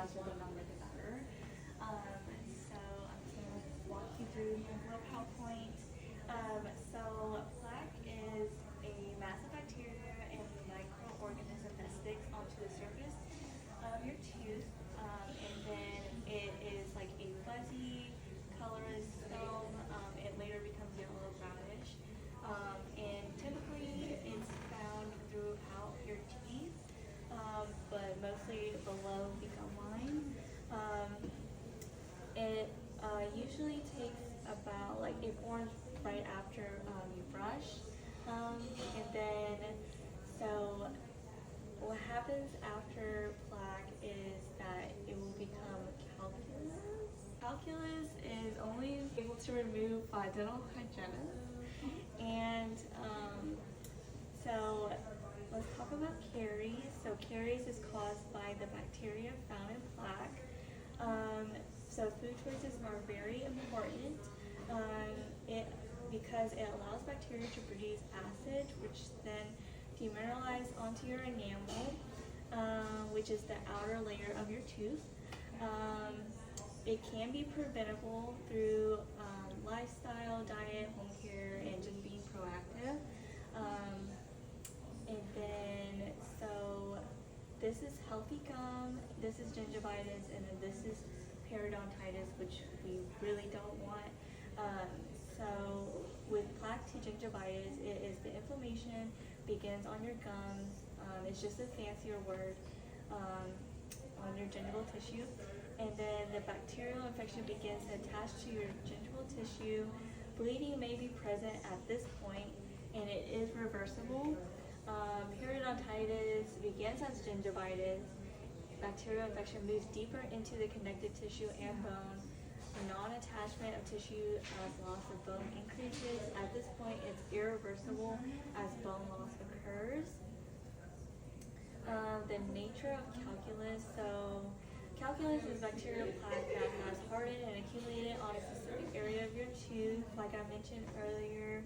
faster the longer the better. So I'm just going to walk you through my little PowerPoint. So plaque is a mass of bacteria and microorganism that sticks onto the surface of your tooth, and then it is like a fuzzy, colorless film. It later becomes yellow brownish, and typically it's found throughout your teeth, but mostly below the gum line. It usually takes about like it forms right after you brush, and then so what happens after plaque is that it will become calculus. Calculus is only able to remove by dental hygienists, and so let's talk about caries. So caries is caused by the bacteria found in plaque. So food choices are very important. Because it allows bacteria to produce acid, which then demineralize onto your enamel, which is the outer layer of your tooth. It can be preventable through lifestyle, diet, home care, and just being proactive. And then, so this is healthy gum, this is gingivitis, and then this is periodontitis, which we really don't want. So with plaque to gingivitis, it is the inflammation begins on your gums. It's just a fancier word on your gingival tissue. And then the bacterial infection begins to attach to your gingival tissue. Bleeding may be present at this point, and it is reversible. Periodontitis begins as gingivitis. Bacterial infection moves deeper into the connective tissue and bone. Non-attachment of tissue as loss of bone increases. At this point, it's irreversible as bone loss occurs. The nature of calculus. So calculus is bacterial plaque that has hardened and accumulated on a specific area of your tooth. Like I mentioned earlier,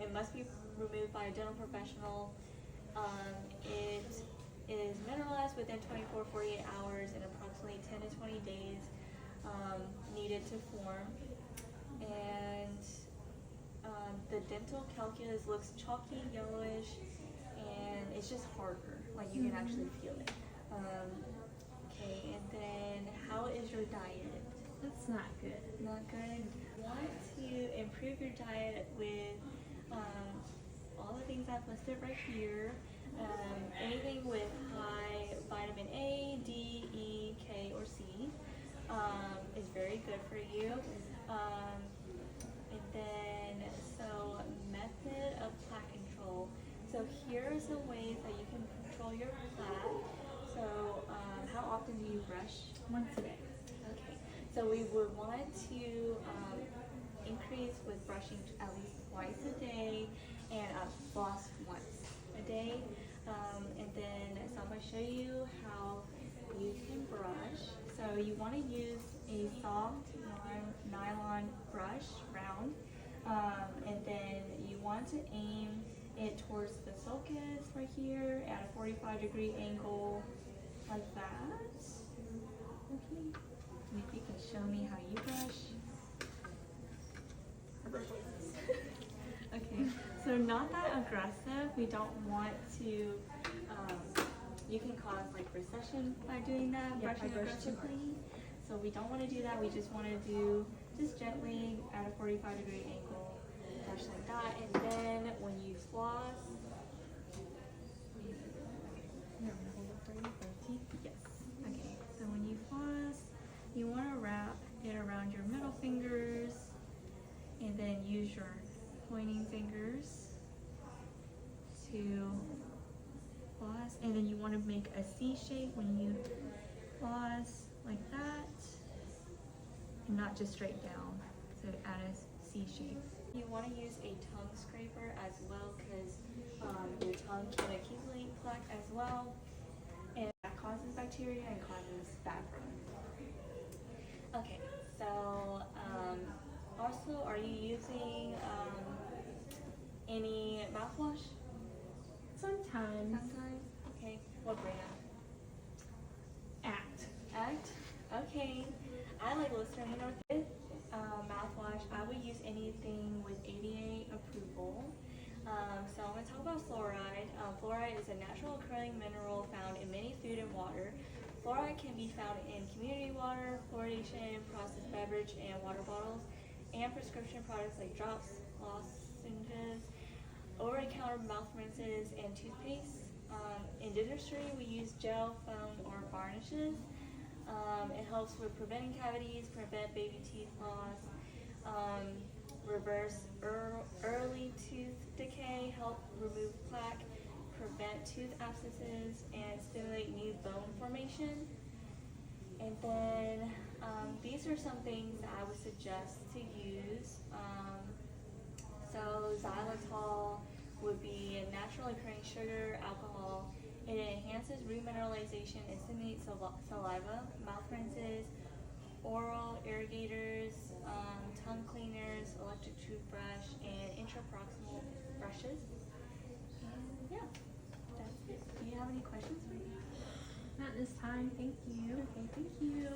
it must be removed by a dental professional. It is mineralized within 24-48 hours and approximately 10 to 20 days needed to form. And the dental calculus looks chalky, yellowish, and it's just harder. Like you can actually feel it. Okay, and then how is your diet? That's not good. Not good. Want to improve your diet with all the things I've listed right here. Anything with high vitamin A, D, E, K, or C is very good for you. And then, so method of plaque control. So here's the ways that you can control your plaque. So how often do you brush? Once a day. Okay, so we would want to increase with brushing at least twice a day and floss once a day. And then, so I'm going to show you how you can brush. So you want to use a soft nylon brush, round, and then you want to aim it towards the sulcus right here at a 45-degree angle, like that. Okay, and if you can show me how you brush. Okay, so not that aggressive. We don't want to, you can cause like recession by doing that, Yeah, brushing I brush too aggressively. So we don't want to do that. We just want to do just gently at a 45-degree angle, brush like that. And then when you floss, yes. Okay, so when you floss, you want to wrap it around your middle fingers and then use your pointing fingers to floss, and then you want to make a C shape when you floss, like that, and not just straight down, so add a C shape. You want to use a tongue scraper as well, because your tongue can accumulate plaque as well, and that causes bacteria and causes bad breath. Okay, so also, are you using any mouthwash? Sometimes. Sometimes. Okay. What brand? Act. Correct. Okay. I like Listerine or with mouthwash. I would use anything with ADA approval. So I'm going to talk about fluoride. Fluoride is a natural occurring mineral found in many food and water. Fluoride can be found in community water, fluoridation, processed beverage and water bottles, and prescription products like drops, lozenges, over-the-counter mouth rinses, and toothpaste. In dentistry, we use gel, foam, or varnishes. It helps with preventing cavities, prevent baby teeth loss, reverse early tooth decay, help remove plaque, prevent tooth abscesses, and stimulate new bone formation. And then these are some things that I would suggest to use. So xylitol would be a naturally occurring sugar, alcohol. It enhances remineralization and stimulates saliva, mouth rinses, oral irrigators, tongue cleaners, electric toothbrush, and intraproximal brushes. And yeah, that's it. Do you have any questions for me? Not this time. Thank you. Okay, thank you.